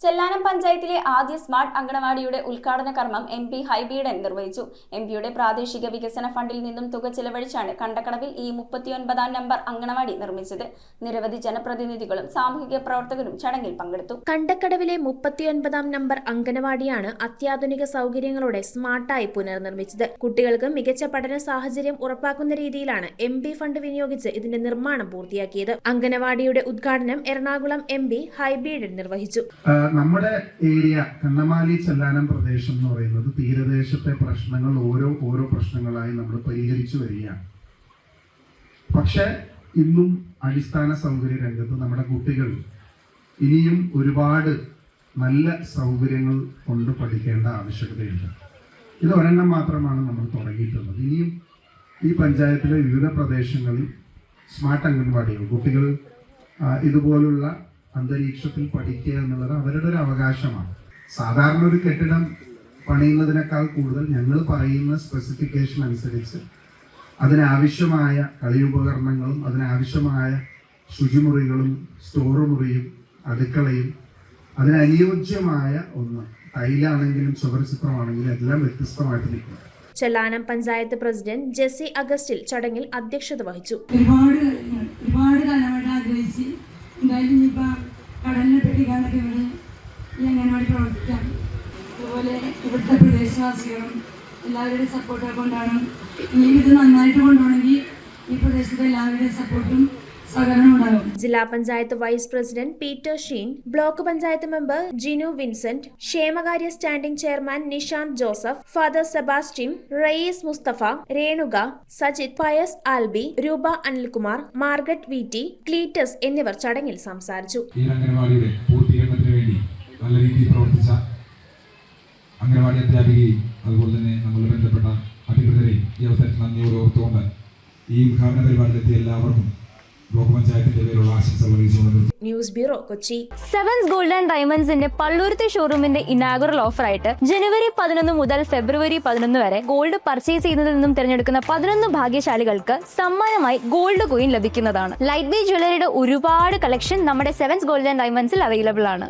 ചെല്ലാനം പഞ്ചായത്തിലെ ആദ്യ സ്മാർട്ട് അങ്കണവാടിയുടെ ഉദ്ഘാടന കർമ്മം എം.പി. ഹൈബീഡൻ നിർവഹിച്ചു. എം.പിയുടെ പ്രാദേശിക വികസന ഫണ്ടിൽ നിന്നും തുക ചെലവഴിച്ചാണ് കണ്ടക്കടവിൽ ഈ 39ാം നമ്പർ അങ്കണവാടി നിർമ്മിച്ചത്. നിരവധി ജനപ്രതിനിധികളും സാമൂഹിക പ്രവർത്തകരും ചടങ്ങിൽ പങ്കെടുത്തു. കണ്ടക്കടവിലെ 39ാം നമ്പർ അങ്കണവാടിയാണ് അത്യാധുനിക സൗകര്യങ്ങളോടെ സ്മാർട്ടായി പുനർനിർമ്മിച്ചത്. കുട്ടികൾക്ക് മികച്ച പഠന സാഹചര്യം ഉറപ്പാക്കുന്ന രീതിയിലാണ് എം.പി ഫണ്ട് വിനിയോഗിച്ച് ഇതിന്റെ നിർമ്മാണം പൂർത്തിയാക്കിയത്. അങ്കണവാടിയുടെ ഉദ്ഘാടനം എറണാകുളം എം.പി. ഹൈബീഡൻ നിർവഹിച്ചു. നമ്മുടെ ഏരിയ കണ്ണമാലി ചെല്ലാനം പ്രദേശം എന്ന് പറയുന്നത് തീരദേശത്തെ പ്രശ്നങ്ങൾ ഓരോ പ്രശ്നങ്ങളായി നമ്മൾ പരിഹരിച്ചു വരികയാണ്. പക്ഷെ ഇന്നും അടിസ്ഥാന സൗകര്യ രംഗത്ത് നമ്മുടെ കുട്ടികൾ ഇനിയും ഒരുപാട് നല്ല സൗകര്യങ്ങൾ കൊണ്ട് പഠിക്കേണ്ട ആവശ്യകതയുണ്ട്. ഇത് ഒരെണ്ണം മാത്രമാണ് നമ്മൾ തുടങ്ങിയിട്ടുള്ളത്. ഇനിയും ഈ പഞ്ചായത്തിലെ വിവിധ പ്രദേശങ്ങളിൽ സ്മാർട്ട് അംഗൻവാടികൾ കുട്ടികൾ ഇതുപോലുള്ള അന്തരീക്ഷത്തിൽ പഠിക്കുക എന്നുള്ളത് അവരുടെ ഒരു അവകാശമാണ്. സാധാരണ ഒരു കെട്ടിടം പണിയുന്നതിനേക്കാൾ കൂടുതൽ ഞങ്ങൾ പറയുന്ന സ്പെസിഫിക്കേഷൻ അനുസരിച്ച് അതിനാവശ്യമായ കളിയുപകരണങ്ങളും അതിനാവശ്യമായ ശുചിമുറികളും സ്റ്റോർ മുറിയും അടുക്കളയും അതിനനുയോജ്യമായ ഒന്ന് ടൈലാണെങ്കിലും ചുവർചിത്രമാണെങ്കിലും എല്ലാം വ്യത്യസ്തമായിട്ട് നിൽക്കും. ചെല്ലാനം പഞ്ചായത്ത് പ്രസിഡന്റ് ജെസ്സി അഗസ്റ്റിൽ ചടങ്ങിൽ അധ്യക്ഷത വഹിച്ചു. ഒരുപാട് കാലമായിട്ട് ആഗ്രഹിച്ച് എന്തായാലും ഇനിയിപ്പോൾ കടലിനെ പെട്ടിക്കാനൊക്കെ ഇവിടെ ഈ അംഗൻവാടി പ്രവർത്തിക്കാം. അതുപോലെ ഇവിടുത്തെ പ്രദേശവാസികളും എല്ലാവരുടെയും സപ്പോർട്ടൊക്കെ കൊണ്ടാണ് ഇനി ഇത് നന്നായിട്ട് കൊണ്ടുപോകണമെങ്കിൽ ഈ പ്രദേശത്തെ എല്ലാവരുടെയും സപ്പോർട്ടും സഹകരണം ഉണ്ടാകും. ജില്ലാ panchayat vice president Peter Sheen, block panchayat member Jinu Vincent, ക്ഷേമകാര്യ standing chairman Nishanth Joseph, father Sebastian, Raees Musthafa, Renuka, Sajith, Pius Albi, Roopa Anilkumar, Margaret വിറ്റി, Cletus എന്നിവർ ചടങ്ങിൽ സംസാരിച്ചു. ഈ അംഗനവാടിയുടെ പൂർത്തീകരണത്തിന് വേണ്ടി നല്ല രീതിയിൽ പ്രവർത്തിച്ച അംഗനവാടി അധ്യാപികയും അതുപോലെ തന്നെ നമ്മളുടെ ബന്ധപ്പെട്ട അധികൃതരെയും ഈ അവസരത്തിൽ നന്ദിയോടെ ഓർത്തുകൊണ്ട് ഈ ഉദ്ഘാടന പരിപാടിയിലെത്തിയ എല്ലാവർക്കും ബ്ലോക്ക് പഞ്ചായത്തിന്റെ പേരുള്ള ആശംസകൾ അറിയിച്ചുകൊണ്ട് news bureau, Kochi. Sevens Gold and ഡയമണ്ട്സിന്റെ പള്ളൂരത്തെ ഷോറൂമിന്റെ ഇനാഗുറൽ ഓഫറായിട്ട് ജനുവരി 11 മുതൽ ഫെബ്രുവരി 11 വരെ ഗോൾഡ് പർച്ചേസ് ചെയ്യുന്നതിൽ നിന്നും തിരഞ്ഞെടുക്കുന്ന 11 ഭാഗ്യശാലികൾക്ക് സമ്മാനമായി ഗോൾഡ് കോയിൻ ലഭിക്കുന്നതാണ്. ലൈറ്റ് വെയ്റ്റ് ജ്വല്ലറിയുടെ ഒരുപാട് കളക്ഷൻ നമ്മുടെ സെവൻസ് ഗോൾഡ് ആൻഡ് ഡയമണ്ട്സിൽ അവൈലബിൾ ആണ്.